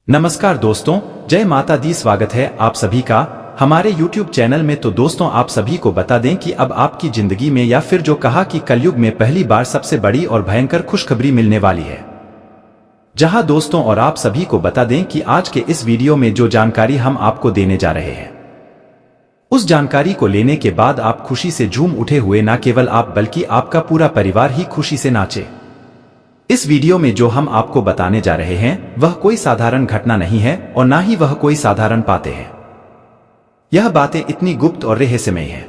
नमस्कार दोस्तों, जय माता दी। स्वागत है आप सभी का हमारे YouTube चैनल में। तो दोस्तों, आप सभी को बता दें कि अब आपकी जिंदगी में या फिर जो कहा कि कलयुग में पहली बार सबसे बड़ी और भयंकर खुशखबरी मिलने वाली है। जहां दोस्तों, और आप सभी को बता दें कि आज के इस वीडियो में जो जानकारी हम आपको देने जा रहे हैं, उस जानकारी को लेने के बाद आप खुशी से झूम उठे हुए ना केवल आप बल्कि आपका पूरा परिवार ही खुशी से नाचे। इस वीडियो में जो हम आपको बताने जा रहे हैं वह कोई साधारण घटना नहीं है और ना ही वह कोई साधारण बातें हैं। यह बातें इतनी गुप्त और रहस्यमय हैं,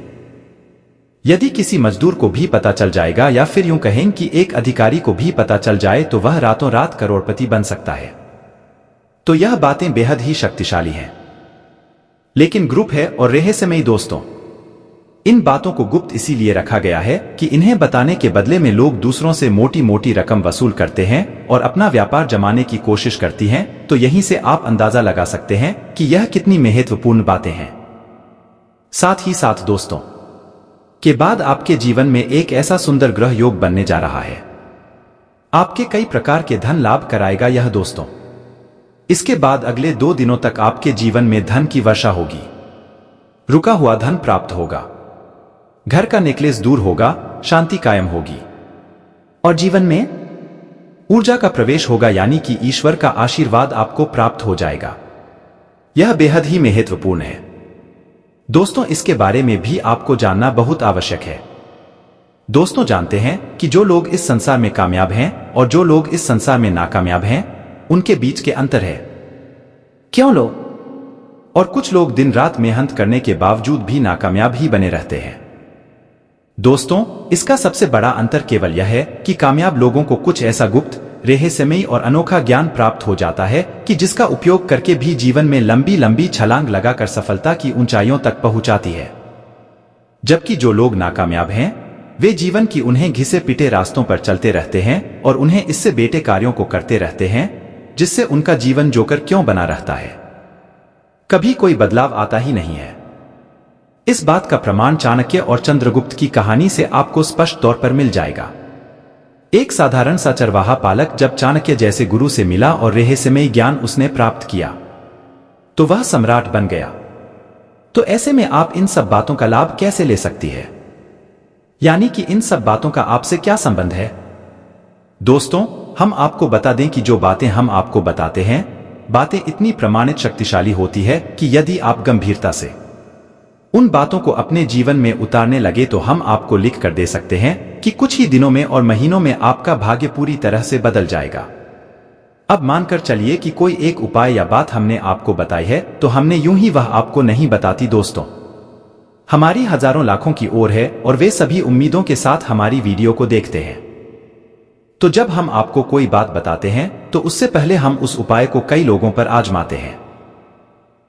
यदि किसी मजदूर को भी पता चल जाएगा या फिर यूं कहें कि एक अधिकारी को भी पता चल जाए तो वह रातों रात करोड़पति बन सकता है। तो यह बातें बेहद ही शक्तिशाली हैं, लेकिन ग्रुप है और रहस्यमय। दोस्तों, इन बातों को गुप्त इसीलिए रखा गया है कि इन्हें बताने के बदले में लोग दूसरों से मोटी मोटी रकम वसूल करते हैं और अपना व्यापार जमाने की कोशिश करती हैं। तो यहीं से आप अंदाजा लगा सकते हैं कि यह कितनी महत्वपूर्ण बातें हैं। साथ ही साथ दोस्तों, के बाद आपके जीवन में एक ऐसा सुंदर ग्रह योग बनने जा रहा है, आपके कई प्रकार के धन लाभ कराएगा यह। दोस्तों, इसके बाद अगले 2 दिनों तक आपके जीवन में धन की वर्षा होगी, रुका हुआ धन प्राप्त होगा, घर का नेकलेस दूर होगा, शांति कायम होगी और जीवन में ऊर्जा का प्रवेश होगा, यानी कि ईश्वर का आशीर्वाद आपको प्राप्त हो जाएगा। यह बेहद ही महत्वपूर्ण है दोस्तों, इसके बारे में भी आपको जानना बहुत आवश्यक है। दोस्तों, जानते हैं कि जो लोग इस संसार में कामयाब हैं और जो लोग इस संसार में नाकामयाब हैं, उनके बीच के अंतर है। क्यों लो? और कुछ लोग दिन रात मेहनत करने के बावजूद भी नाकामयाब ही बने रहते हैं। दोस्तों, इसका सबसे बड़ा अंतर केवल यह है कि कामयाब लोगों को कुछ ऐसा गुप्त, रहस्यमयी और अनोखा ज्ञान प्राप्त हो जाता है कि जिसका उपयोग करके भी जीवन में लंबी लंबी छलांग लगाकर सफलता की ऊंचाइयों तक पहुंचाती है। जबकि जो लोग नाकामयाब हैं, वे जीवन की उन्हें घिसे पिटे रास्तों पर चलते रहते हैं और उन्हें इससे बेटे कार्यों को करते रहते हैं, जिससे उनका जीवन जोकर क्यों बना रहता है, कभी कोई बदलाव आता ही नहीं है। इस बात का प्रमाण चाणक्य और चंद्रगुप्त की कहानी से आपको स्पष्ट तौर पर मिल जाएगा। एक साधारण सा चरवाहा पालक जब चाणक्य जैसे गुरु से मिला और रहस्यमय ज्ञान उसने प्राप्त किया तो वह सम्राट बन गया। तो ऐसे में आप इन सब बातों का लाभ कैसे ले सकती है, यानी कि इन सब बातों का आपसे क्या संबंध है? दोस्तों, हम आपको बता दें कि जो बातें हम आपको बताते हैं, बातें इतनी प्रमाणित शक्तिशाली होती है कि यदि आप गंभीरता से उन बातों को अपने जीवन में उतारने लगे तो हम आपको लिख कर दे सकते हैं कि कुछ ही दिनों में और महीनों में आपका भाग्य पूरी तरह से बदल जाएगा। अब मानकर चलिए कि कोई एक उपाय या बात हमने आपको बताई है, तो हमने यूं ही वह आपको नहीं बताती। दोस्तों, हमारी हजारों लाखों की ओर है और वे सभी उम्मीदों के साथ हमारी वीडियो को देखते हैं। तो जब हम आपको कोई बात बताते हैं तो उससे पहले हम उस उपाय को कई लोगों पर आजमाते हैं,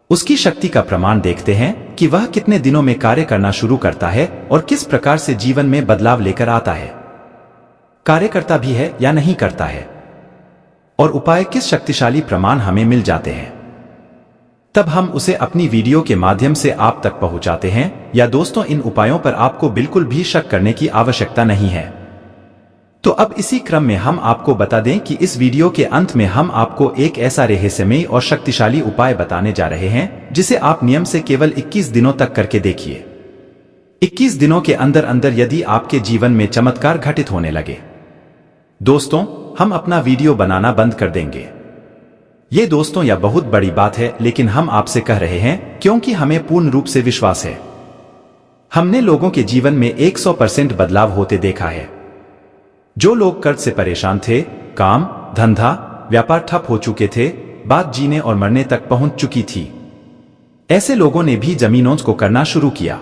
उसकी शक्ति का प्रमाण देखते हैं कि वह कितने दिनों में कार्य करना शुरू करता है और किस प्रकार से जीवन में बदलाव लेकर आता है, कार्य करता भी है या नहीं करता है, और उपाय किस शक्तिशाली प्रमाण हमें मिल जाते हैं। तब हम उसे अपनी वीडियो के माध्यम से आप तक पहुंचाते हैं। या दोस्तों, इन उपायों पर आपको बिल्कुल भी शक करने की आवश्यकता नहीं है। तो अब इसी क्रम में हम आपको बता दें कि इस वीडियो के अंत में हम आपको एक ऐसा रहस्यमयी और शक्तिशाली उपाय बताने जा रहे हैं जिसे आप नियम से केवल 21 दिनों तक करके देखिए। 21 दिनों के अंदर अंदर यदि आपके जीवन में चमत्कार घटित होने लगे, दोस्तों, हम अपना वीडियो बनाना बंद कर देंगे। ये दोस्तों, यह बहुत बड़ी बात है, लेकिन हम आपसे कह रहे हैं क्योंकि हमें पूर्ण रूप से विश्वास है। हमने लोगों के जीवन में 100% बदलाव होते देखा है। जो लोग कर्ज से परेशान थे, काम, धंधा, व्यापार ठप हो चुके थे, बात जीने और मरने तक पहुंच चुकी थी, ऐसे लोगों ने भी जमीनों को करना शुरू किया।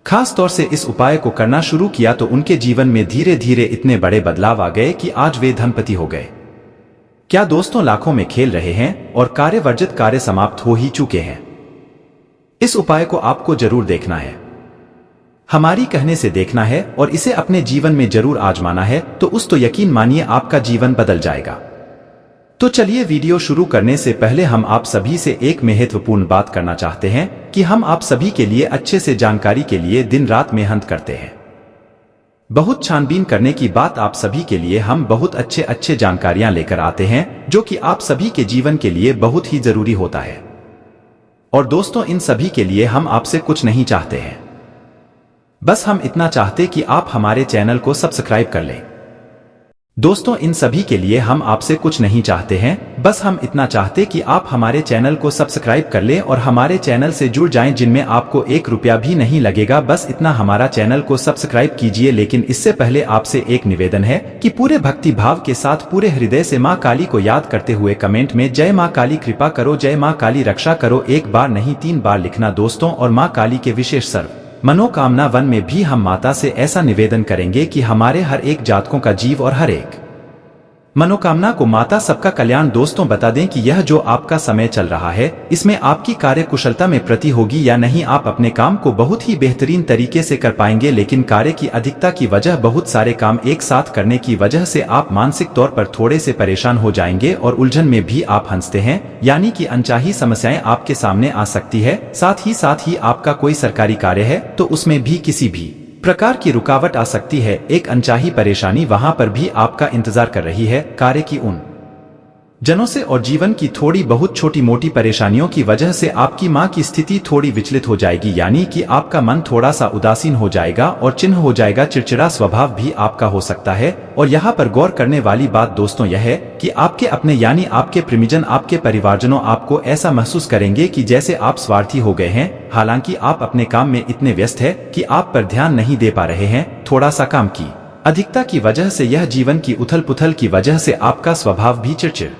खास तौर से इस उपाय को करना शुरू किया तो उनके जीवन में धीरे धीरे इतने बड़े बदलाव आ गए कि आज वे धनपति हो गए। क्या दोस्तों, लाखों में खेल रहे हैं और कार्य वर्जित कार्य समाप्त हो ही चुके हैं। इस उपाय को आपको जरूर देखना है, हमारी कहने से देखना है और इसे अपने जीवन में जरूर आजमाना है। तो उस तो यकीन मानिए आपका जीवन बदल जाएगा। तो चलिए, वीडियो शुरू करने से पहले हम आप सभी से एक महत्वपूर्ण बात करना चाहते हैं कि हम आप सभी के लिए अच्छे से जानकारी के लिए दिन रात मेहनत करते हैं। बहुत छानबीन करने की बात आप सभी के लिए हम बहुत अच्छे जानकारियां लेकर आते हैं जो कि आप सभी के जीवन के लिए बहुत ही जरूरी होता है। और दोस्तों, इन सभी के लिए हम आपसे कुछ नहीं चाहते हैं, बस हम इतना चाहते कि आप हमारे चैनल को सब्सक्राइब कर लें। दोस्तों, इन सभी के लिए हम आपसे कुछ नहीं चाहते हैं, बस हम इतना चाहते कि आप हमारे चैनल को सब्सक्राइब कर लें और हमारे चैनल से जुड़ जाएं, जिनमें आपको 1 रुपया भी नहीं लगेगा। बस इतना, हमारा चैनल को सब्सक्राइब कीजिए। लेकिन इससे पहले आपसे एक निवेदन है कि पूरे भक्ति भाव के साथ पूरे हृदय से माँ काली को याद करते हुए कमेंट में जय माँ काली कृपा करो, जय माँ काली रक्षा करो 1 बार नहीं 3 बार लिखना दोस्तों। और माँ काली के विशेष सर्व मनोकामना वन में भी हम माता से ऐसा निवेदन करेंगे कि हमारे हर एक जातकों का जीव और हर एक मनोकामना को माता सबका कल्याण। दोस्तों, बता दें कि यह जो आपका समय चल रहा है, इसमें आपकी कार्य कुशलता में प्रति होगी या नहीं। आप अपने काम को बहुत ही बेहतरीन तरीके से कर पाएंगे, लेकिन कार्य की अधिकता की वजह, बहुत सारे काम एक साथ करने की वजह से आप मानसिक तौर पर थोड़े से परेशान हो जाएंगे और उलझन में भी आप हंसते हैं, यानी कि अनचाही समस्याएं आपके सामने आ सकती है। साथ ही आपका कोई सरकारी कार्य है तो उसमें भी किसी भी प्रकार की रुकावट आ सकती है। एक अनचाही परेशानी वहां पर भी आपका इंतजार कर रही है। कार्य की उन जनों से और जीवन की थोड़ी बहुत छोटी मोटी परेशानियों की वजह से आपकी मां की स्थिति थोड़ी विचलित हो जाएगी, यानी कि आपका मन थोड़ा सा उदासीन हो जाएगा और चिन्ह हो जाएगा। चिड़चिड़ा स्वभाव भी आपका हो सकता है। और यहाँ पर गौर करने वाली बात दोस्तों यह है कि आपके अपने यानी आपके प्रिमिजन, आपके परिवारजनों आपको ऐसा महसूस करेंगे कि जैसे आप स्वार्थी हो गए हैं। हालांकि आप अपने काम में इतने व्यस्त है कि आप पर ध्यान नहीं दे पा रहे हैं। थोड़ा सा काम की अधिकता की वजह से, यह जीवन की उथल पुथल की वजह से आपका स्वभाव भी चिड़चिड़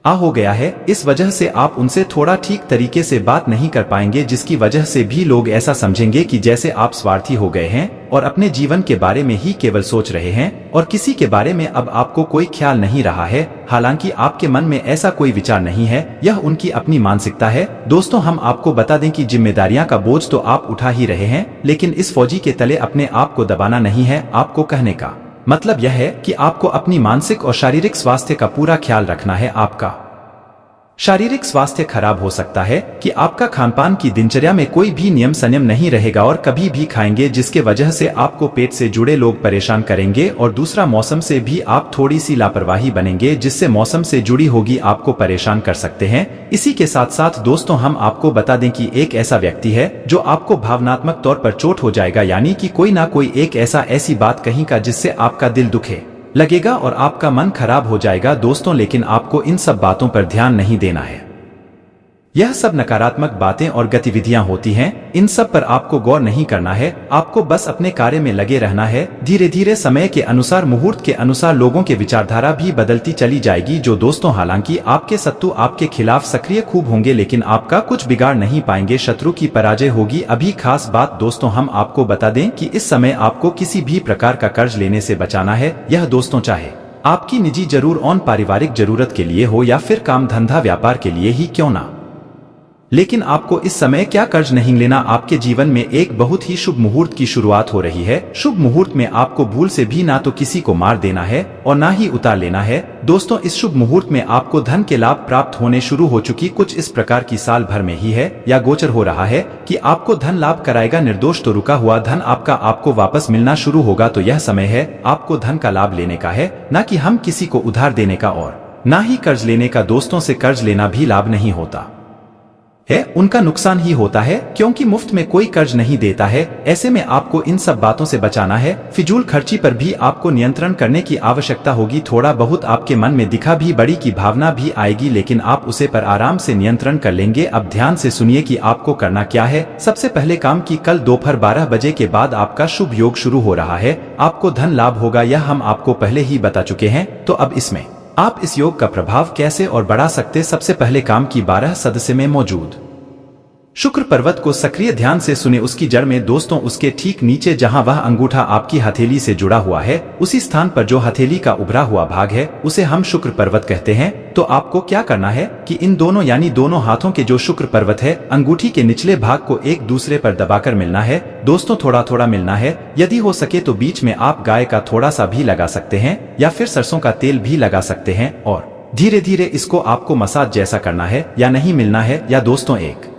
हो गया है। इस वजह से आप उनसे थोड़ा ठीक तरीके से बात नहीं कर पाएंगे, जिसकी वजह से भी लोग ऐसा समझेंगे कि जैसे आप स्वार्थी हो गए हैं और अपने जीवन के बारे में ही केवल सोच रहे हैं और किसी के बारे में अब आपको कोई ख्याल नहीं रहा है। हालांकि आपके मन में ऐसा कोई विचार नहीं है, यह उनकी अपनी मानसिकता है। दोस्तों, हम आपको बता दें कि जिम्मेदारियां का बोझ तो आप उठा ही रहे हैं, लेकिन इस फौजी के तले अपने आप को दबाना नहीं है। आपको कहने का मतलब यह है कि आपको अपनी मानसिक और शारीरिक स्वास्थ्य का पूरा ख्याल रखना है। आपका शारीरिक स्वास्थ्य खराब हो सकता है कि आपका खानपान की दिनचर्या में कोई भी नियम संयम नहीं रहेगा और कभी भी खाएंगे, जिसके वजह से आपको पेट से जुड़े लोग परेशान करेंगे। और दूसरा, मौसम से भी आप थोड़ी सी लापरवाही बनेंगे, जिससे मौसम से जुड़ी होगी आपको परेशान कर सकते हैं। इसी के साथ साथ दोस्तों, हम आपको बता दें कि एक ऐसा व्यक्ति है जो आपको भावनात्मक तौर पर चोट हो जाएगा, यानी कि कोई ना कोई एक ऐसी बात कहीं का जिससे आपका दिल दुखे लगेगा और आपका मन खराब हो जाएगा दोस्तों। लेकिन आपको इन सब बातों पर ध्यान नहीं देना है। यह सब नकारात्मक बातें और गतिविधियां होती हैं, इन सब पर आपको गौर नहीं करना है। आपको बस अपने कार्य में लगे रहना है। धीरे धीरे समय के अनुसार, मुहूर्त के अनुसार लोगों के विचारधारा भी बदलती चली जाएगी। जो दोस्तों, हालांकि आपके शत्रु आपके खिलाफ सक्रिय खूब होंगे, लेकिन आपका कुछ बिगाड़ नहीं पाएंगे। शत्रु की पराजय होगी। अभी खास बात दोस्तों, हम आपको बता दें कि इस समय आपको किसी भी प्रकार का कर्ज लेने से बचाना है। यह दोस्तों, चाहे आपकी निजी जरूर और पारिवारिक जरूरत के लिए हो या फिर काम धंधा व्यापार के लिए ही क्यों ना, लेकिन आपको इस समय क्या कर्ज नहीं लेना। आपके जीवन में एक बहुत ही शुभ मुहूर्त की शुरुआत हो रही है। शुभ मुहूर्त में आपको भूल से भी ना तो किसी को मार देना है और ना ही उतार लेना है। दोस्तों, इस शुभ मुहूर्त में आपको धन के लाभ प्राप्त होने शुरू हो चुकी कुछ इस प्रकार की साल भर में ही है या गोचर हो रहा है कि आपको धन लाभ कराएगा। निर्दोष तो रुका हुआ धन आपका आपको वापस मिलना शुरू होगा। तो यह समय है आपको धन का लाभ लेने का है, ना कि हम किसी को उधार देने का और ना ही कर्ज लेने का। दोस्तों, से कर्ज लेना भी लाभ नहीं होता है, उनका नुकसान ही होता है, क्योंकि मुफ्त में कोई कर्ज नहीं देता है। ऐसे में आपको इन सब बातों से बचाना है। फिजूल खर्ची पर भी आपको नियंत्रण करने की आवश्यकता होगी। थोड़ा बहुत आपके मन में दिखा भी बड़ी की भावना भी आएगी, लेकिन आप उसे पर आराम से नियंत्रण कर लेंगे। अब ध्यान से सुनिए कि आपको करना क्या है। सबसे पहले काम की कल दोपहर 12 बजे के बाद आपका शुभ योग शुरू हो रहा है। आपको धन लाभ होगा, यह हम आपको पहले ही बता चुके हैं। तो अब इसमें आप इस योग का प्रभाव कैसे और बढ़ा सकते। सबसे पहले काम की 12 सदस्य में मौजूद शुक्र पर्वत को सक्रिय ध्यान से सुने। उसकी जड़ में दोस्तों, उसके ठीक नीचे जहां वह अंगूठा आपकी हथेली से जुड़ा हुआ है, उसी स्थान पर जो हथेली का उभरा हुआ भाग है, उसे हम शुक्र पर्वत कहते हैं। तो आपको क्या करना है कि इन दोनों यानी दोनों हाथों के जो शुक्र पर्वत है, अंगूठी के निचले भाग को एक दूसरे पर दबाकर मिलना है। दोस्तों, थोड़ा थोड़ा मिलना है। यदि हो सके तो बीच में आप गाय का थोड़ा सा भी लगा सकते हैं या फिर सरसों का तेल भी लगा सकते हैं और धीरे धीरे इसको आपको मसाज जैसा करना है या नहीं मिलना है। या दोस्तों, एक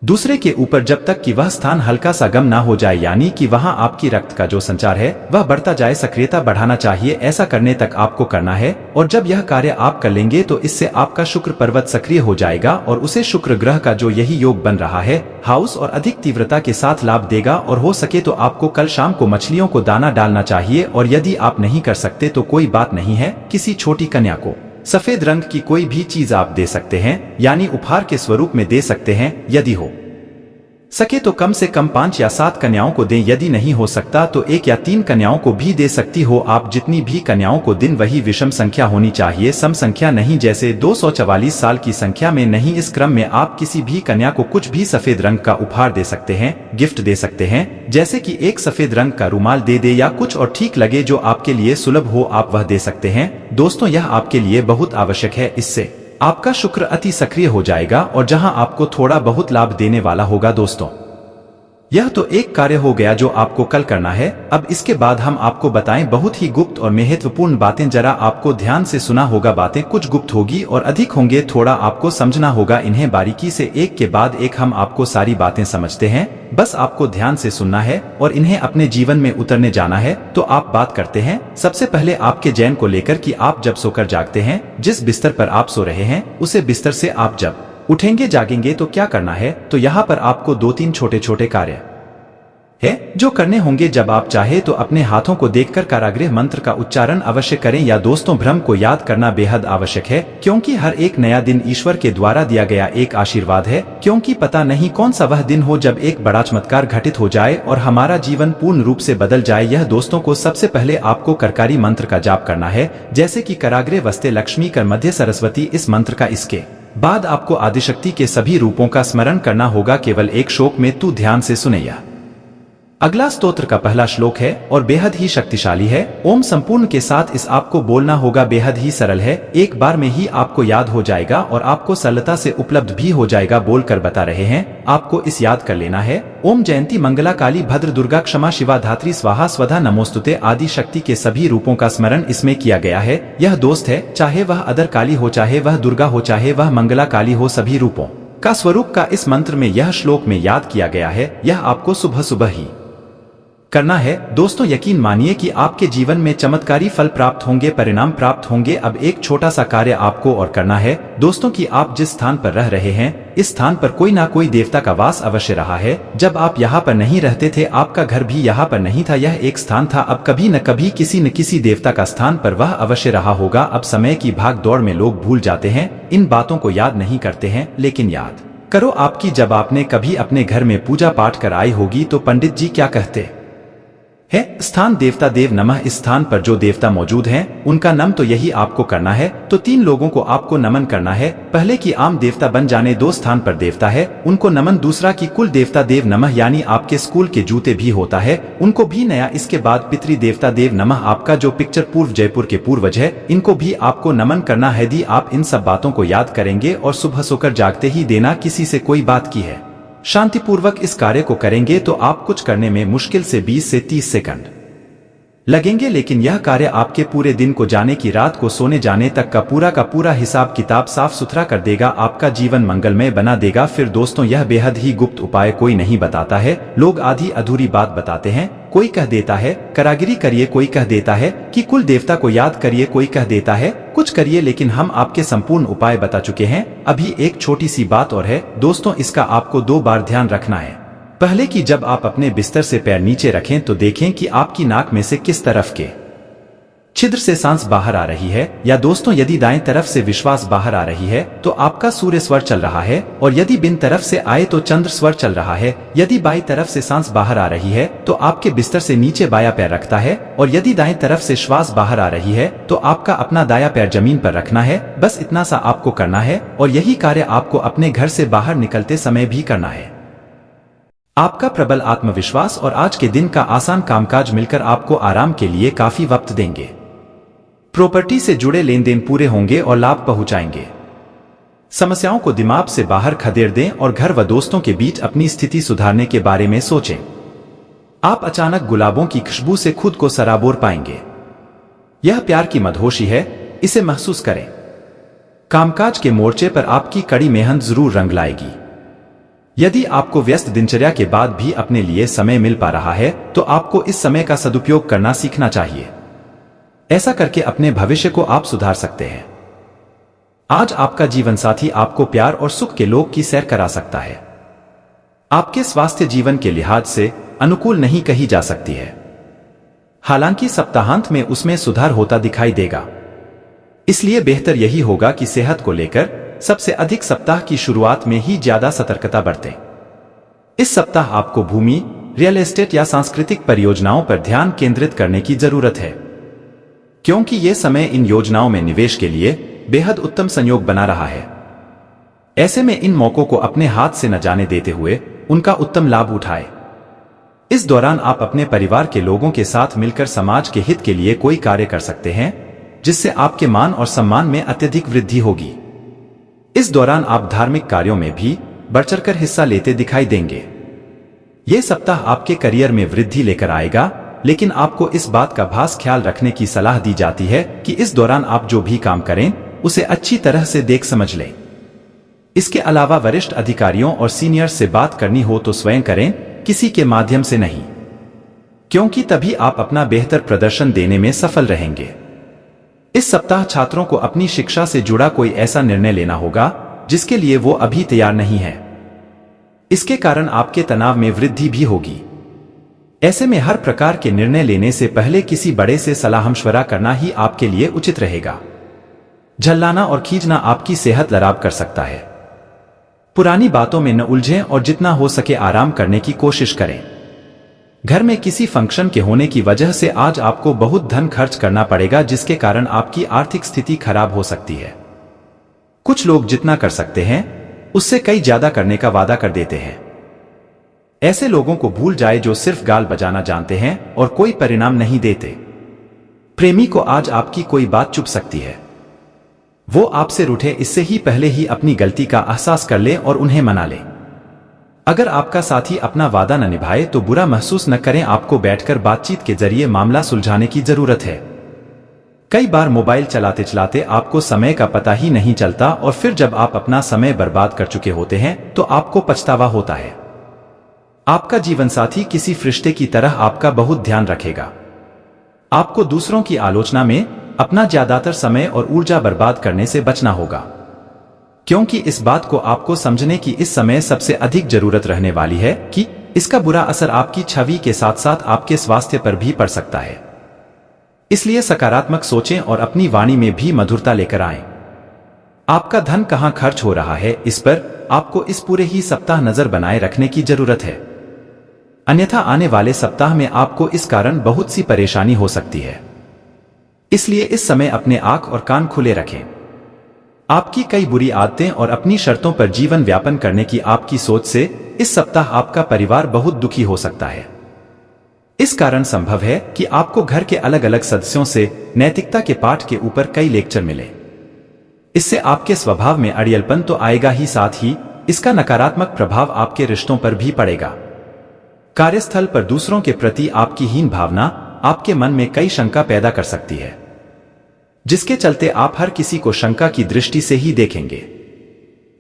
दूसरे के ऊपर जब तक कि वह स्थान हल्का सा गम ना हो जाए, यानी कि वहां आपकी रक्त का जो संचार है वह बढ़ता जाए, सक्रियता बढ़ाना चाहिए। ऐसा करने तक आपको करना है, और जब यह कार्य आप कर लेंगे तो इससे आपका शुक्र पर्वत सक्रिय हो जाएगा और उसे शुक्र ग्रह का जो यही योग बन रहा है हाउस और अधिक तीव्रता के साथ लाभ देगा। और हो सके तो आपको कल शाम को मछलियों को दाना डालना चाहिए, और यदि आप नहीं कर सकते तो कोई बात नहीं है, किसी छोटी कन्या को सफेद रंग की कोई भी चीज आप दे सकते हैं, यानी उपहार के स्वरूप में दे सकते हैं। यदि हो सके तो कम से कम 5 या 7 कन्याओं को दें, यदि नहीं हो सकता तो 1 या 3 कन्याओं को भी दे सकती हो आप। जितनी भी कन्याओं को दिन वही विषम संख्या होनी चाहिए, सम संख्या नहीं, जैसे 244 साल की संख्या में नहीं। इस क्रम में आप किसी भी कन्या को कुछ भी सफेद रंग का उपहार दे सकते हैं, गिफ्ट दे सकते हैं, जैसे कि एक सफेद रंग का रुमाल दे या कुछ और ठीक लगे जो आपके लिए सुलभ हो आप वह दे सकते हैं। दोस्तों, यह आपके लिए बहुत आवश्यक है, इससे आपका शुक्र अति सक्रिय हो जाएगा और जहां आपको थोड़ा बहुत लाभ देने वाला होगा। दोस्तों, यह तो एक कार्य हो गया जो आपको कल करना है। अब इसके बाद हम आपको बताएं बहुत ही गुप्त और महत्वपूर्ण बातें, जरा आपको ध्यान से सुना होगा। बातें कुछ गुप्त होगी और अधिक होंगे, थोड़ा आपको समझना होगा इन्हें बारीकी से, एक के बाद एक हम आपको सारी बातें समझते हैं। बस आपको ध्यान से सुनना है और इन्हें अपने जीवन में उतरने जाना है। तो आप बात करते हैं सबसे पहले आपके चैन को लेकर कि आप जब सोकर जागते हैं, जिस बिस्तर पर आप सो रहे हैं उसे बिस्तर से आप जब उठेंगे जागेंगे तो क्या करना है। तो यहाँ पर आपको 2-3 छोटे छोटे कार्य है जो करने होंगे। जब आप चाहे तो अपने हाथों को देखकर कारागृह मंत्र का उच्चारण अवश्य करें। या दोस्तों, भ्रम को याद करना बेहद आवश्यक है, क्योंकि हर एक नया दिन ईश्वर के द्वारा दिया गया एक आशीर्वाद है। क्योंकि पता नहीं कौन सा वह दिन हो जब एक बड़ा चमत्कार घटित हो जाए और हमारा जीवन पूर्ण रूप से बदल जाए। यह दोस्तों को सबसे पहले आपको करकारी मंत्र का जाप करना है, जैसे कि कराग्रे वस्ते लक्ष्मी कर मध्य सरस्वती, इस मंत्र का। इसके बाद आपको आदिशक्ति के सभी रूपों का स्मरण करना होगा, केवल एक श्लोक में। तू ध्यान से सुनैया। अगला स्तोत्र का पहला श्लोक है और बेहद ही शक्तिशाली है। ओम संपूर्ण के साथ इस आपको बोलना होगा, बेहद ही सरल है, एक बार में ही आपको याद हो जाएगा और आपको सरलता से उपलब्ध भी हो जाएगा। बोलकर बता रहे हैं, आपको इस याद कर लेना है। ओम जयंती मंगला काली भद्र दुर्गा क्षमा शिवा धात्री स्वाहा स्वधा नमोस्तुते आदि शक्ति के सभी रूपों का स्मरण इसमें किया गया है। यह दोस्त है, चाहे वह अदर काली हो, चाहे वह दुर्गा हो, चाहे वह मंगला काली हो, सभी रूपों का स्वरूप का इस मंत्र में यह श्लोक में याद किया गया है। यह आपको सुबह सुबह ही करना है। दोस्तों, यकीन मानिए कि आपके जीवन में चमत्कारी फल प्राप्त होंगे, परिणाम प्राप्त होंगे। अब एक छोटा सा कार्य आपको और करना है दोस्तों, कि आप जिस स्थान पर रह रहे हैं इस स्थान पर कोई ना कोई देवता का वास अवश्य रहा है। जब आप यहाँ पर नहीं रहते थे, आपका घर भी यहाँ पर नहीं था, यह एक स्थान था। अब कभी न कभी किसी न किसी देवता का स्थान पर वह अवश्य रहा होगा। अब समय की भाग दौड़ में लोग भूल जाते हैं, इन बातों को याद नहीं करते हैं, लेकिन याद करो आपकी जब आपने कभी अपने घर में पूजा पाठ कर आई होगी तो पंडित जी क्या कहते है, स्थान देवता देव नमः। इस स्थान पर जो देवता मौजूद हैं उनका नम तो यही आपको करना है। तो 3 लोगों को आपको नमन करना है। पहले की आम देवता बन जाने दो, स्थान पर देवता है उनको नमन। दूसरा की कुल देवता देव नमः, यानी आपके स्कूल के जूते भी होता है उनको भी नया। इसके बाद पितृ देवता देव नमः, आपका जो पिक्चर पूर्व जयपुर के पूर्वज है इनको भी आपको नमन करना है। यदि आप इन सब बातों को याद करेंगे और सुबह सोकर जागते ही देना किसी से कोई बात की है, शांतिपूर्वक इस कार्य को करेंगे तो आप कुछ करने में मुश्किल से 20 से 30 सेकंड लगेंगे, लेकिन यह कार्य आपके पूरे दिन को, जाने की रात को, सोने जाने तक का पूरा हिसाब किताब साफ सुथरा कर देगा, आपका जीवन मंगलमय बना देगा। फिर दोस्तों, यह बेहद ही गुप्त उपाय कोई नहीं बताता है। लोग आधी अधूरी बात बताते हैं। कोई कह देता है करागिरी करिए, कोई कह देता है कि कुल देवता को याद करिए, कोई कह देता है कुछ करिए, लेकिन हम आपके संपूर्ण उपाय बता चुके हैं। अभी एक छोटी सी बात और है दोस्तों, इसका आपको 2 बार ध्यान रखना है। पहले कि जब आप अपने बिस्तर से पैर नीचे रखें तो देखें कि आपकी नाक में से किस तरफ के छिद्र से सांस बाहर आ रही है। या दोस्तों, यदि दाएं तरफ से विश्वास बाहर आ रही है तो आपका सूर्य स्वर चल रहा है, और यदि बिन तरफ से आए तो चंद्र स्वर चल रहा है। यदि बाईं तरफ से सांस बाहर आ रही है तो आपके बिस्तर से नीचे बायां पैर रखता है, और यदि दाएं तरफ से श्वास बाहर आ रही है तो आपका अपना दायां पैर जमीन पर रखना है। बस इतना सा आपको करना है, और यही कार्य आपको अपने घर से बाहर निकलते समय भी करना है। आपका प्रबल आत्मविश्वास और आज के दिन का आसान कामकाज मिलकर आपको आराम के लिए काफी वक्त देंगे। प्रॉपर्टी से जुड़े लेन देन पूरे होंगे और लाभ पहुंचाएंगे। समस्याओं को दिमाग से बाहर खदेड़ दें और घर व दोस्तों के बीच अपनी स्थिति सुधारने के बारे में सोचें। आप अचानक गुलाबों की खुशबू से खुद को सराबोर पाएंगे। यह प्यार की मदहोशी है, इसे महसूस करें। कामकाज के मोर्चे पर आपकी कड़ी मेहनत जरूर रंग लाएगी। यदि आपको व्यस्त दिनचर्या के बाद भी अपने लिए समय मिल पा रहा है तो आपको इस समय का सदुपयोग करना सीखना चाहिए। ऐसा करके अपने भविष्य को आप सुधार सकते हैं। आज आपका जीवन साथी आपको प्यार और सुख के लोक की सैर करा सकता है। आपके स्वास्थ्य जीवन के लिहाज से अनुकूल नहीं कही जा सकती है, हालांकि सप्ताहांत में उसमें सुधार होता दिखाई देगा। इसलिए बेहतर यही होगा कि सेहत को लेकर सबसे अधिक सप्ताह की शुरुआत में ही ज्यादा सतर्कता बरतें। इस सप्ताह आपको भूमि, रियल एस्टेट या सांस्कृतिक परियोजनाओं पर ध्यान केंद्रित करने की जरूरत है, क्योंकि यह समय इन योजनाओं में निवेश के लिए बेहद उत्तम संयोग बना रहा है। ऐसे में इन मौकों को अपने हाथ से न जाने देते हुए उनका उत्तम लाभ उठाएं। इस दौरान आप अपने परिवार के लोगों के साथ मिलकर समाज के हित के लिए कोई कार्य कर सकते हैं, जिससे आपके मान और सम्मान में अत्यधिक वृद्धि होगी। इस दौरान आप धार्मिक कार्यों में भी बढ़चढ़कर हिस्सा लेते दिखाई देंगे। यह सप्ताह आपके करियर में वृद्धि लेकर आएगा, लेकिन आपको इस बात का खास ख्याल रखने की सलाह दी जाती है कि इस दौरान आप जो भी काम करें उसे अच्छी तरह से देख समझ लें। इसके अलावा वरिष्ठ अधिकारियों और सीनियर्स से बात करनी हो तो स्वयं करें, किसी के माध्यम से नहीं, क्योंकि तभी आप अपना बेहतर प्रदर्शन देने में सफल रहेंगे। इस सप्ताह छात्रों को अपनी शिक्षा से जुड़ा कोई ऐसा निर्णय लेना होगा जिसके लिए वो अभी तैयार नहीं है। इसके कारण आपके तनाव में वृद्धि भी होगी। ऐसे में हर प्रकार के निर्णय लेने से पहले किसी बड़े से सलाह मशवरा करना ही आपके लिए उचित रहेगा। झल्लाना और खींचना आपकी सेहत खराब कर सकता है। पुरानी बातों में न उलझें और जितना हो सके आराम करने की कोशिश करें। घर में किसी फंक्शन के होने की वजह से आज आपको बहुत धन खर्च करना पड़ेगा, जिसके कारण आपकी आर्थिक स्थिति खराब हो सकती है। कुछ लोग जितना कर सकते हैं उससे कई ज्यादा करने का वादा कर देते हैं। ऐसे लोगों को भूल जाए जो सिर्फ गाल बजाना जानते हैं और कोई परिणाम नहीं देते। प्रेमी को आज आपकी कोई बात चुभ सकती है। वो आपसे रूठे इससे ही पहले ही अपनी गलती का एहसास कर ले और उन्हें मना ले। अगर आपका साथी अपना वादा न निभाए तो बुरा महसूस न करें, आपको बैठकर बातचीत के जरिए मामला सुलझाने की जरूरत है। कई बार मोबाइल चलाते चलाते आपको समय का पता ही नहीं चलता और फिर जब आप अपना समय बर्बाद कर चुके होते हैं तो आपको पछतावा होता है। आपका जीवनसाथी किसी फरिश्ते की तरह आपका बहुत ध्यान रखेगा। आपको दूसरों की आलोचना में अपना ज्यादातर समय और ऊर्जा बर्बाद करने से बचना होगा, क्योंकि इस बात को आपको समझने की इस समय सबसे अधिक जरूरत रहने वाली है कि इसका बुरा असर आपकी छवि के साथ साथ आपके स्वास्थ्य पर भी पड़ सकता है। इसलिए सकारात्मक सोचें और अपनी वाणी में भी मधुरता लेकर आएं। आपका धन कहां खर्च हो रहा है, इस पर आपको इस पूरे ही सप्ताह नजर बनाए रखने की जरूरत है, अन्यथा आने वाले सप्ताह में आपको इस कारण बहुत सी परेशानी हो सकती है। इसलिए इस समय अपने आंख और कान खुले रखें। आपकी कई बुरी आदतें और अपनी शर्तों पर जीवन व्यापन करने की आपकी सोच से इस सप्ताह आपका परिवार बहुत दुखी हो सकता है। इस कारण संभव है कि आपको घर के अलग अलग सदस्यों से नैतिकता के पाठ के ऊपर कई लेक्चर मिले। इससे आपके स्वभाव में अड़ियलपन तो आएगा ही, साथ ही इसका नकारात्मक प्रभाव आपके रिश्तों पर भी पड़ेगा। कार्यस्थल पर दूसरों के प्रति आपकी हीन भावना आपके मन में कई शंका पैदा कर सकती है, जिसके चलते आप हर किसी को शंका की दृष्टि से ही देखेंगे।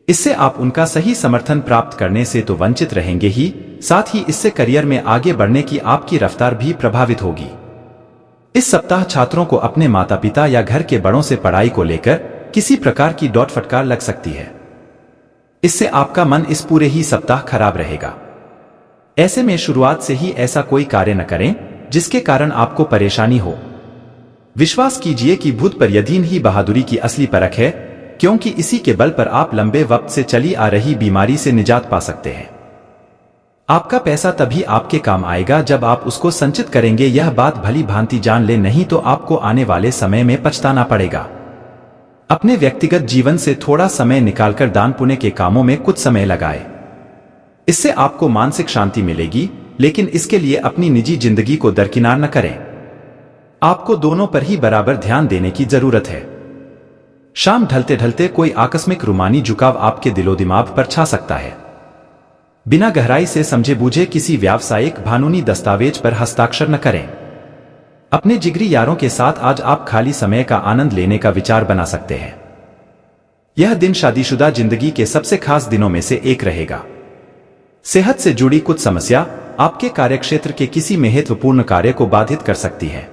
इससे आप उनका सही समर्थन प्राप्त करने से तो वंचित रहेंगे ही, साथ ही इससे करियर में आगे बढ़ने की आपकी रफ्तार भी प्रभावित होगी। इस सप्ताह छात्रों को अपने माता पिता या घर के बड़ों से पढ़ाई को लेकर किसी प्रकार की डांट फटकार लग सकती है। इससे आपका मन इस पूरे ही सप्ताह खराब रहेगा। ऐसे में शुरुआत से ही ऐसा कोई कार्य न करें जिसके कारण आपको परेशानी हो। विश्वास कीजिए कि भूत पर यदीन ही बहादुरी की असली परख है, क्योंकि इसी के बल पर आप लंबे वक्त से चली आ रही बीमारी से निजात पा सकते हैं। आपका पैसा तभी आपके काम आएगा जब आप उसको संचित करेंगे। यह बात भली भांति जान ले, नहीं तो आपको आने वाले समय में पछताना पड़ेगा। अपने व्यक्तिगत जीवन से थोड़ा समय निकालकर दान पुण्य के कामों में कुछ समय लगाएं। इससे आपको मानसिक शांति मिलेगी, लेकिन इसके लिए अपनी निजी जिंदगी को दरकिनार न करें। आपको दोनों पर ही बराबर ध्यान देने की जरूरत है। शाम ढलते ढलते कोई आकस्मिक रूमानी झुकाव आपके दिलो दिमाग पर छा सकता है। बिना गहराई से समझे बूझे किसी व्यावसायिक कानूनी दस्तावेज पर हस्ताक्षर न करें। अपने जिगरी यारों के साथ आज आप खाली समय का आनंद लेने का विचार बना सकते हैं। यह दिन शादीशुदा जिंदगी के सबसे खास दिनों में से एक रहेगा। सेहत से जुड़ी कुछ समस्या आपके कार्यक्षेत्र के किसी महत्वपूर्ण कार्य को बाधित कर सकती है।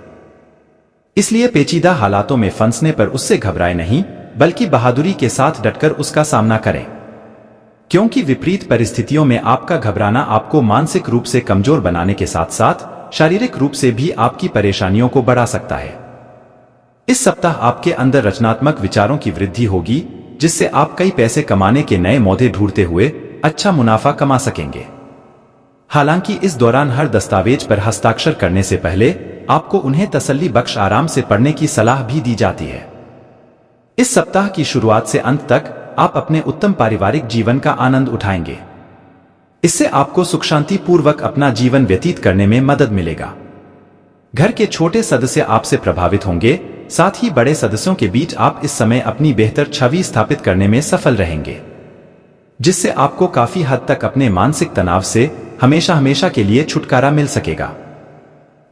इसलिए पेचीदा हालातों में फंसने पर उससे घबराएं नहीं, बल्कि बहादुरी के साथ डटकर उसका सामना करें। क्योंकि विपरीत परिस्थितियों में आपका घबराना आपको मानसिक रूप से कमजोर बनाने के साथ साथ शारीरिक रूप से भी आपकी परेशानियों को बढ़ा सकता है। इस सप्ताह आपके अंदर रचनात्मक विचारों की वृद्धि होगी, जिससे आप कई पैसे कमाने के नए मौके ढूंढते हुए अच्छा मुनाफा कमा सकेंगे। हालांकि इस दौरान हर दस्तावेज पर हस्ताक्षर करने से पहले आपको उन्हें तसल्ली बख्श आराम से पढ़ने की सलाह भी दी जाती है। इस सप्ताह की शुरुआत से अंत तक आप अपने उत्तम पारिवारिक जीवन का आनंद उठाएंगे। इससे आपको सुख शांति पूर्वक अपना जीवन व्यतीत करने में मदद मिलेगा। घर के छोटे सदस्य आपसे प्रभावित होंगे, साथ ही बड़े सदस्यों के बीच आप इस समय अपनी बेहतर छवि स्थापित करने में सफल रहेंगे, जिससे आपको काफी हद तक अपने मानसिक तनाव से हमेशा के लिए छुटकारा मिल सकेगा।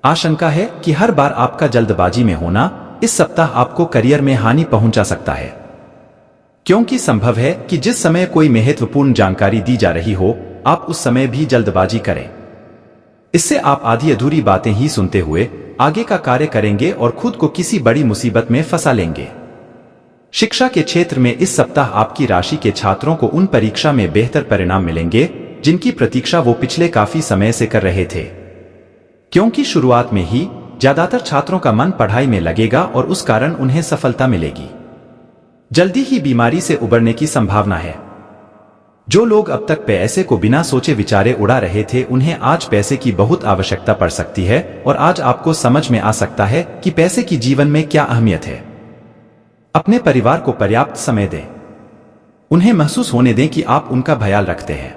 आशंका है कि हर बार आपका जल्दबाजी में होना इस सप्ताह आपको करियर में हानि पहुंचा सकता है, क्योंकि संभव है कि जिस समय कोई महत्वपूर्ण जानकारी दी जा रही हो, आप उस समय भी जल्दबाजी करें। इससे आप आधी अधूरी बातें ही सुनते हुए आगे का कार्य करेंगे और खुद को किसी बड़ी मुसीबत में फंसा लेंगे। शिक्षा के क्षेत्र में इस सप्ताह आपकी राशि के छात्रों को उन परीक्षा में बेहतर परिणाम मिलेंगे जिनकी प्रतीक्षा वो पिछले काफी समय से कर रहे थे, क्योंकि शुरुआत में ही ज्यादातर छात्रों का मन पढ़ाई में लगेगा और उस कारण उन्हें सफलता मिलेगी। जल्दी ही बीमारी से उबरने की संभावना है। जो लोग अब तक पैसे को बिना सोचे विचारे उड़ा रहे थे, उन्हें आज पैसे की बहुत आवश्यकता पड़ सकती है और आज आपको समझ में आ सकता है कि पैसे की जीवन में क्या अहमियत है। अपने परिवार को पर्याप्त समय दें। उन्हें महसूस होने दें कि आप उनका ख्याल रखते हैं।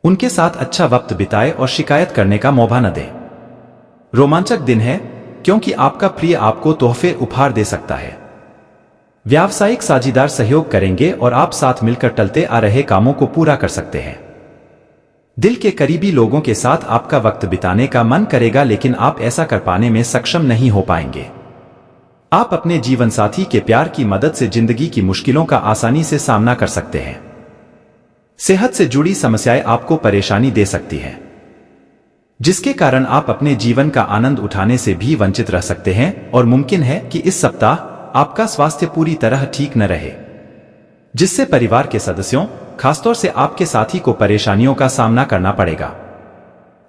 उनके साथ अच्छा वक्त बिताएं और शिकायत करने का मौका न दें। रोमांचक दिन है, क्योंकि आपका प्रिय आपको तोहफे उपहार दे सकता है। व्यावसायिक साझीदार सहयोग करेंगे और आप साथ मिलकर टलते आ रहे कामों को पूरा कर सकते हैं। दिल के करीबी लोगों के साथ आपका वक्त बिताने का मन करेगा, लेकिन आप ऐसा कर पाने में सक्षम नहीं हो पाएंगे। आप अपने जीवन साथी के प्यार की मदद से जिंदगी की मुश्किलों का आसानी से सामना कर सकते हैं। सेहत से जुड़ी समस्याएं आपको परेशानी दे सकती है, जिसके कारण आप अपने जीवन का आनंद उठाने से भी वंचित रह सकते हैं और मुमकिन है कि इस सप्ताह आपका स्वास्थ्य पूरी तरह ठीक न रहे, जिससे परिवार के सदस्यों, खासतौर से आपके साथी को परेशानियों का सामना करना पड़ेगा।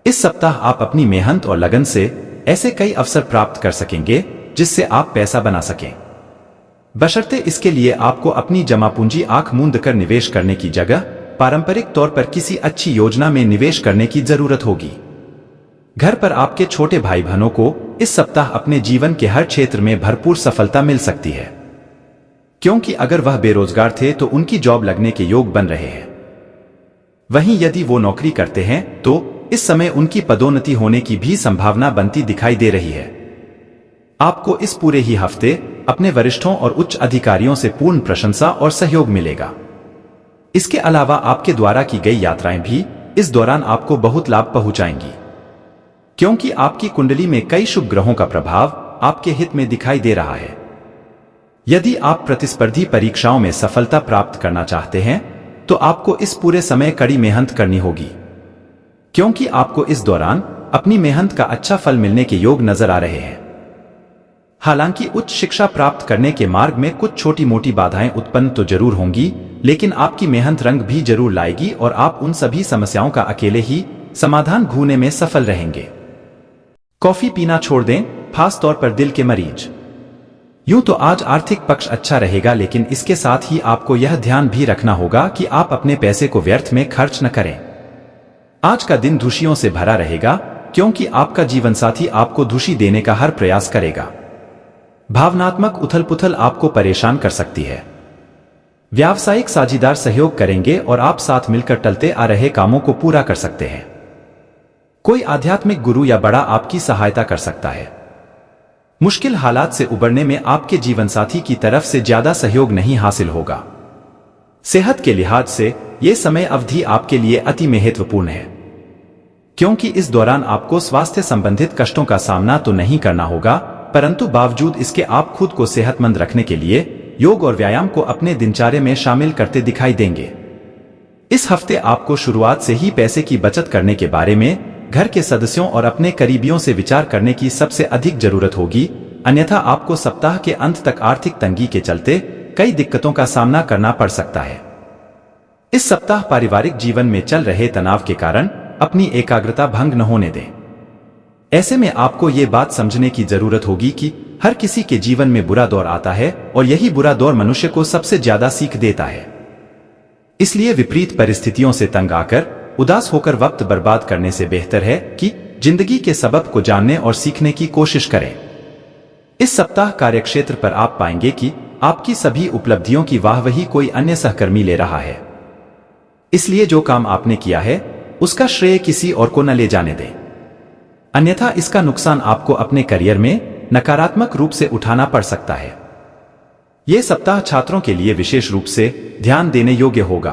इस सप्ताह आप अपनी मेहनत और लगन से ऐसे कई अवसर प्राप्त कर सकेंगे जिससे आप पैसा बना सकें, बशर्ते इसके लिए आपको अपनी जमा पूंजी आंख मूंद कर निवेश करने की जगह पारंपरिक तौर पर किसी अच्छी योजना में निवेश करने की जरूरत होगी। घर पर आपके छोटे भाई बहनों को इस सप्ताह अपने जीवन के हर क्षेत्र में भरपूर सफलता मिल सकती है, क्योंकि अगर वह बेरोजगार थे तो उनकी जॉब लगने के योग बन रहे हैं। वहीं यदि वो नौकरी करते हैं तो इस समय उनकी पदोन्नति होने की भी संभावना बनती दिखाई दे रही है। आपको इस पूरे ही हफ्ते अपने वरिष्ठों और उच्च अधिकारियों से पूर्ण प्रशंसा और सहयोग मिलेगा। इसके अलावा आपके द्वारा की गई यात्राएं भी इस दौरान आपको बहुत लाभ पहुंचाएंगी, क्योंकि आपकी कुंडली में कई शुभ ग्रहों का प्रभाव आपके हित में दिखाई दे रहा है। यदि आप प्रतिस्पर्धी परीक्षाओं में सफलता प्राप्त करना चाहते हैं तो आपको इस पूरे समय कड़ी मेहनत करनी होगी, क्योंकि आपको इस दौरान अपनी मेहनत का अच्छा फल मिलने के योग नजर आ रहे हैं। हालांकि उच्च शिक्षा प्राप्त करने के मार्ग में कुछ छोटी मोटी बाधाएं उत्पन्न तो जरूर होंगी, लेकिन आपकी मेहनत रंग भी जरूर लाएगी और आप उन सभी समस्याओं का अकेले ही समाधान ढूंढने में सफल रहेंगे। कॉफी पीना छोड़ दें, खास तौर पर दिल के मरीज। यूं तो आज आर्थिक पक्ष अच्छा रहेगा, लेकिन इसके साथ ही आपको यह ध्यान भी रखना होगा कि आप अपने पैसे को व्यर्थ में खर्च न करें। आज का दिन खुशियों से भरा रहेगा, क्योंकि आपका जीवनसाथी आपको खुशी देने का हर प्रयास करेगा। भावनात्मक उथल पुथल आपको परेशान कर सकती है। व्यावसायिक साझीदार सहयोग करेंगे और आप साथ मिलकर टलते आ रहे कामों को पूरा कर सकते हैं। कोई आध्यात्मिक गुरु या बड़ा आपकी सहायता कर सकता है। मुश्किल हालात से उबरने में आपके जीवनसाथी की तरफ से ज्यादा सहयोग नहीं हासिल होगा। सेहत के लिहाज से यह समय अवधि आपके लिए अति महत्वपूर्ण है, क्योंकि इस दौरान आपको स्वास्थ्य संबंधित कष्टों का सामना तो नहीं करना होगा, परंतु बावजूद इसके आप खुद को सेहतमंद रखने के लिए योग और व्यायाम को अपने दिनचर्या में शामिल करते दिखाई देंगे। इस हफ्ते आपको शुरुआत से ही पैसे की बचत करने के बारे में घर के सदस्यों और अपने करीबियों से विचार करने की सबसे अधिक जरूरत होगी, अन्यथा आपको सप्ताह के अंत तक आर्थिक तंगी के चलते कई दिक्कतों का सामना करना पड़ सकता है। इस सप्ताह पारिवारिक जीवन में चल रहे तनाव के कारण अपनी एकाग्रता भंग न होने दें। ऐसे में आपको ये बात समझने की जरूरत होगी कि हर किसी के जीवन में बुरा दौर आता है और यही बुरा दौर मनुष्य को सबसे ज्यादा सीख देता है। इसलिए विपरीत परिस्थितियों से तंग आकर उदास होकर वक्त बर्बाद करने से बेहतर है कि जिंदगी के सबब को जानने और सीखने की कोशिश करें। इस सप्ताह कार्यक्षेत्र पर आप पाएंगे कि आपकी सभी उपलब्धियों की वाहवाही कोई अन्य सहकर्मी ले रहा है। इसलिए जो काम आपने किया है उसका श्रेय किसी और को न ले जाने दें, अन्यथा इसका नुकसान आपको अपने करियर में नकारात्मक रूप से उठाना पड़ सकता है। यह सप्ताह छात्रों के लिए विशेष रूप से ध्यान देने योग्य होगा,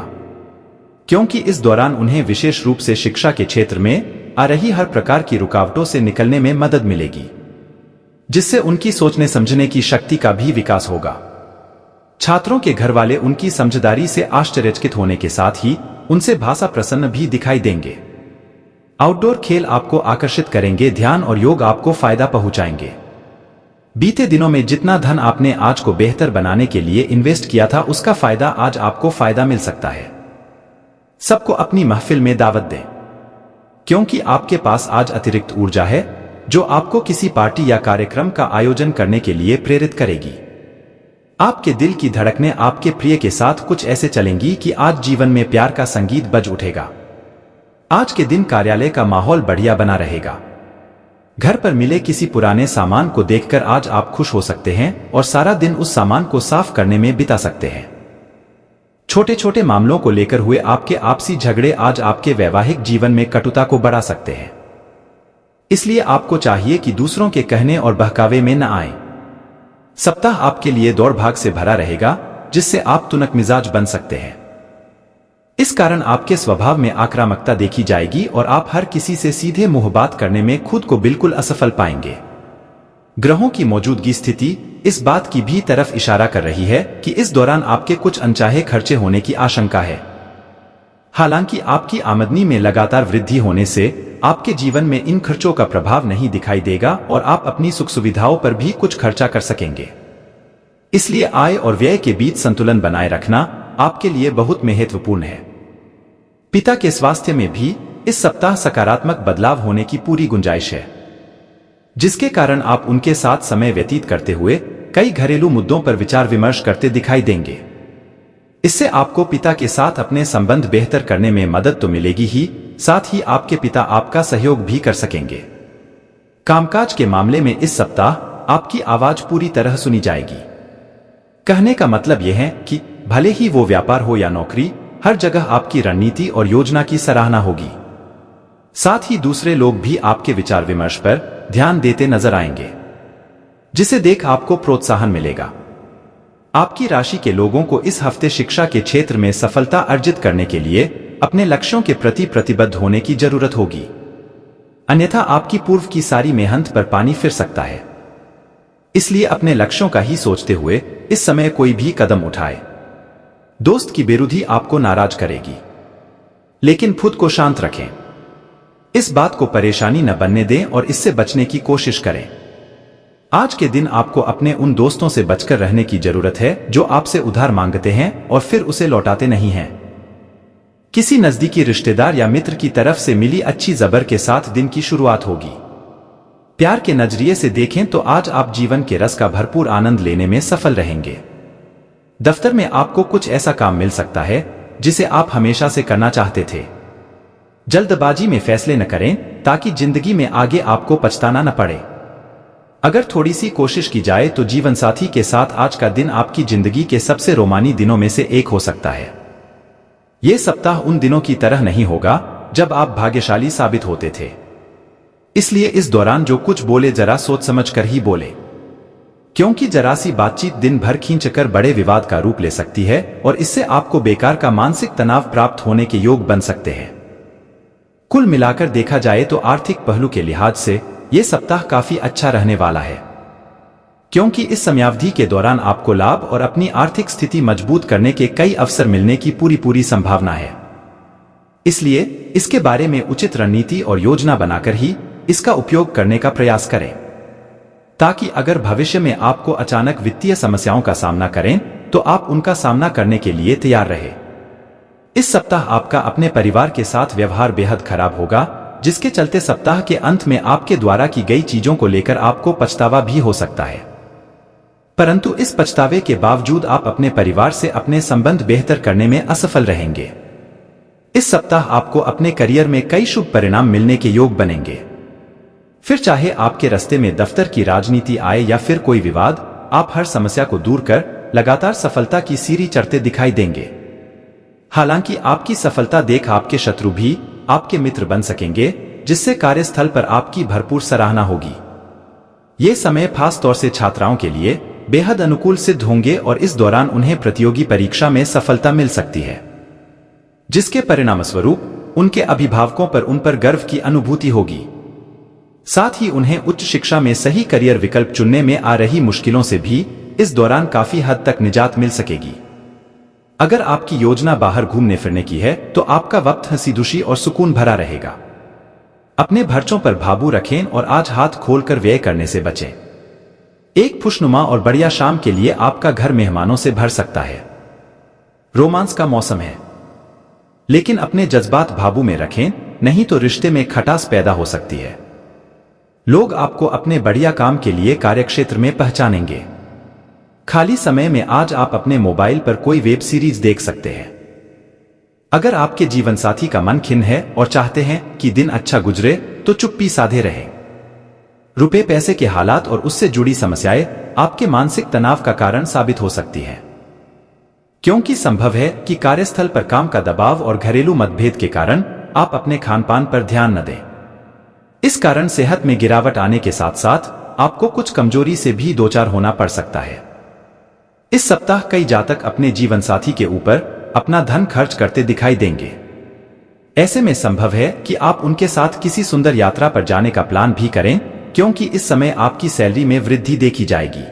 क्योंकि इस दौरान उन्हें विशेष रूप से शिक्षा के क्षेत्र में आ रही हर प्रकार की रुकावटों से निकलने में मदद मिलेगी, जिससे उनकी सोचने समझने की शक्ति का भी विकास होगा। छात्रों के घर वाले उनकी समझदारी से आश्चर्यचकित होने के साथ ही उनसे भाषा प्रसन्न भी दिखाई देंगे। आउटडोर खेल आपको आकर्षित करेंगे, ध्यान और योग आपको फायदा पहुंचाएंगे। बीते दिनों में जितना धन आपने आज को बेहतर बनाने के लिए इन्वेस्ट किया था उसका फायदा आज आपको फायदा मिल सकता है। सबको अपनी महफिल में दावत दें, क्योंकि आपके पास आज अतिरिक्त ऊर्जा है जो आपको किसी पार्टी या कार्यक्रम का आयोजन करने के लिए प्रेरित करेगी। आपके दिल की धड़कनें आपके प्रिय के साथ कुछ ऐसे चलेंगी कि आज जीवन में प्यार का संगीत बज उठेगा। आज के दिन कार्यालय का माहौल बढ़िया बना रहेगा। घर पर मिले किसी पुराने सामान को देखकर आज आप खुश हो सकते हैं और सारा दिन उस सामान को साफ करने में बिता सकते हैं। छोटे छोटे मामलों को लेकर हुए आपके आपसी झगड़े आज आपके वैवाहिक जीवन में कटुता को बढ़ा सकते हैं। इसलिए आपको चाहिए कि दूसरों के कहने और बहकावे में न आए। सप्ताह आपके लिए दौड़ भाग से भरा रहेगा, जिससे आप तुनक मिजाज बन सकते हैं। इस कारण आपके स्वभाव में आक्रामकता देखी जाएगी और आप हर किसी से सीधे मुंह बात करने में खुद को बिल्कुल असफल पाएंगे। ग्रहों की मौजूदगी स्थिति इस बात की भी तरफ इशारा कर रही है कि इस दौरान आपके कुछ अनचाहे खर्चे होने की आशंका है। हालांकि आपकी आमदनी में लगातार वृद्धि होने से आपके जीवन में इन खर्चों का प्रभाव नहीं दिखाई देगा और आप अपनी सुख सुविधाओं पर भी कुछ खर्चा कर सकेंगे। इसलिए आय और व्यय के बीच संतुलन बनाए रखना आपके लिए बहुत महत्वपूर्ण है। पिता के स्वास्थ्य में भी इस सप्ताह सकारात्मक बदलाव होने की पूरी गुंजाइश है, जिसके कारण आप उनके साथ समय व्यतीत करते हुए कई घरेलू मुद्दों पर विचार विमर्श करते दिखाई देंगे। इससे आपको पिता के साथ अपने संबंध बेहतर करने में मदद तो मिलेगी ही, साथ ही आपके पिता आपका सहयोग भी कर सकेंगे। कामकाज के मामले में इस सप्ताह आपकी आवाज पूरी तरह सुनी जाएगी। कहने का मतलब यह है कि भले ही वो व्यापार हो या नौकरी, हर जगह आपकी रणनीति और योजना की सराहना होगी। साथ ही दूसरे लोग भी आपके विचार विमर्श पर ध्यान देते नजर आएंगे, जिसे देख आपको प्रोत्साहन मिलेगा। आपकी राशि के लोगों को इस हफ्ते शिक्षा के क्षेत्र में सफलता अर्जित करने के लिए अपने लक्ष्यों के प्रति प्रतिबद्ध होने की जरूरत होगी, अन्यथा आपकी पूर्व की सारी मेहनत पर पानी फिर सकता है। इसलिए अपने लक्ष्यों का ही सोचते हुए इस समय कोई भी कदम उठाए। दोस्त की बेरुखी आपको नाराज करेगी, लेकिन खुद को शांत रखें। इस बात को परेशानी न बनने दें और इससे बचने की कोशिश करें। आज के दिन आपको अपने उन दोस्तों से बचकर रहने की जरूरत है जो आपसे उधार मांगते हैं और फिर उसे लौटाते नहीं हैं। किसी नजदीकी रिश्तेदार या मित्र की तरफ से मिली अच्छी जबर के साथ दिन की शुरुआत होगी। प्यार के नजरिए से देखें तो आज आप जीवन के रस का भरपूर आनंद लेने में सफल रहेंगे। दफ्तर में आपको कुछ ऐसा काम मिल सकता है जिसे आप हमेशा से करना चाहते थे। जल्दबाजी में फैसले न करें ताकि जिंदगी में आगे आपको पछताना न पड़े। अगर थोड़ी सी कोशिश की जाए तो जीवन साथी के साथ आज का दिन आपकी जिंदगी के सबसे रोमानी दिनों में से एक हो सकता है। यह सप्ताह उन दिनों की तरह नहीं होगा जब आप भाग्यशाली साबित होते थे। इसलिए इस दौरान जो कुछ बोले जरा सोच समझ कर ही बोले, क्योंकि जरा सी बातचीत दिन भर खींचकर बड़े विवाद का रूप ले सकती है और इससे आपको बेकार का मानसिक तनाव प्राप्त होने के योग बन सकते हैं। कुल मिलाकर देखा जाए तो आर्थिक पहलू के लिहाज से यह सप्ताह काफी अच्छा रहने वाला है, क्योंकि इस समयावधि के दौरान आपको लाभ और अपनी आर्थिक स्थिति मजबूत करने के कई अवसर मिलने की पूरी संभावना है। इसलिए इसके बारे में उचित रणनीति और योजना बनाकर ही इसका उपयोग करने का प्रयास करें, ताकि अगर भविष्य में आपको अचानक वित्तीय समस्याओं का सामना करें तो आप उनका सामना करने के लिए तैयार रहे। इस सप्ताह आपका अपने परिवार के साथ व्यवहार बेहद खराब होगा, जिसके चलते सप्ताह के अंत में आपके द्वारा की गई चीजों को लेकर आपको पछतावा भी हो सकता है। परंतु इस पछतावे के बावजूद आप अपने परिवार से अपने संबंध बेहतर करने में असफल रहेंगे। इस सप्ताह आपको अपने करियर में कई शुभ परिणाम मिलने के योग बनेंगे। फिर चाहे आपके रास्ते में दफ्तर की राजनीति आए या फिर कोई विवाद, आप हर समस्या को दूर कर लगातार सफलता की सीढ़ी चढ़ते दिखाई देंगे। हालांकि आपकी सफलता देख आपके शत्रु भी आपके मित्र बन सकेंगे, जिससे कार्यस्थल पर आपकी भरपूर सराहना होगी। ये समय खास तौर से छात्राओं के लिए बेहद अनुकूल सिद्ध होंगे और इस दौरान उन्हें प्रतियोगी परीक्षा में सफलता मिल सकती है, जिसके परिणामस्वरूप उनके अभिभावकों पर उन पर गर्व की अनुभूति होगी। साथ ही उन्हें उच्च शिक्षा में सही करियर विकल्प चुनने में आ रही मुश्किलों से भी इस दौरान काफी हद तक निजात मिल सकेगी। अगर आपकी योजना बाहर घूमने फिरने की है तो आपका वक्त हंसी खुशी और सुकून भरा रहेगा। अपने खर्चों पर काबू रखें और आज हाथ खोलकर व्यय करने से बचें। एक खुशनुमा और बढ़िया शाम के लिए आपका घर मेहमानों से भर सकता है। रोमांस का मौसम है, लेकिन अपने जज्बात काबू में रखें, नहीं तो रिश्ते में खटास पैदा हो सकती है। लोग आपको अपने बढ़िया काम के लिए कार्यक्षेत्र में पहचानेंगे। खाली समय में आज आप अपने मोबाइल पर कोई वेब सीरीज देख सकते हैं। अगर आपके जीवन साथी का मन खिन्न है और चाहते हैं कि दिन अच्छा गुजरे तो चुप्पी साधे रहें। रुपए पैसे के हालात और उससे जुड़ी समस्याएं आपके मानसिक तनाव का कारण साबित हो सकती हैं, क्योंकि संभव है कि कार्यस्थल पर काम का दबाव और घरेलू मतभेद के कारण आप अपने खानपान पर ध्यान न दें। इस कारण सेहत में गिरावट आने के साथ साथ आपको कुछ कमजोरी से भी दो चार होना पड़ सकता है। इस सप्ताह कई जातक अपने जीवन साथी के ऊपर अपना धन खर्च करते दिखाई देंगे। ऐसे में संभव है कि आप उनके साथ किसी सुंदर यात्रा पर जाने का प्लान भी करें, क्योंकि इस समय आपकी सैलरी में वृद्धि देखी जाएगी।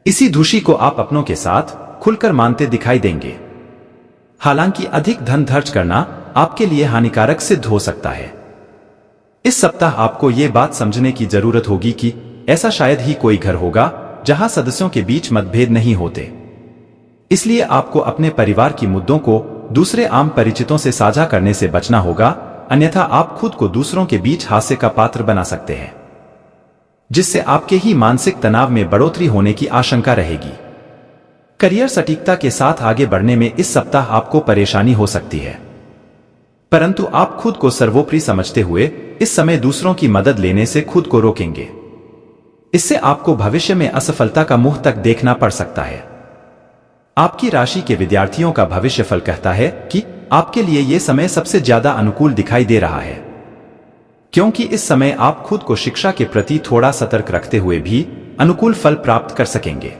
इसी खुशी को आप अपनों के साथ खुलकर मानते दिखाई देंगे। हालांकि अधिक धन खर्च करना आपके लिए हानिकारक सिद्ध हो सकता है। इस सप्ताह आपको ये बात समझने की जरूरत होगी कि ऐसा शायद ही कोई घर होगा जहां सदस्यों के बीच मतभेद नहीं होते। इसलिए आपको अपने परिवार की मुद्दों को दूसरे आम परिचितों से साझा करने से बचना होगा, अन्यथा आप खुद को दूसरों के बीच हास्य का पात्र बना सकते हैं, जिससे आपके ही मानसिक तनाव में बढ़ोतरी होने की आशंका रहेगी। करियर सटीकता के साथ आगे बढ़ने में इस सप्ताह आपको परेशानी हो सकती है, परंतु आप खुद को सर्वोपरि समझते हुए इस समय दूसरों की मदद लेने से खुद को रोकेंगे। इससे आपको भविष्य में असफलता का मुंह तक देखना पड़ सकता है। आपकी राशि के विद्यार्थियों का भविष्य फल कहता है कि आपके लिए यह समय सबसे ज्यादा अनुकूल दिखाई दे रहा है, क्योंकि इस समय आप खुद को शिक्षा के प्रति थोड़ा सतर्क रखते हुए भी अनुकूल फल प्राप्त कर सकेंगे।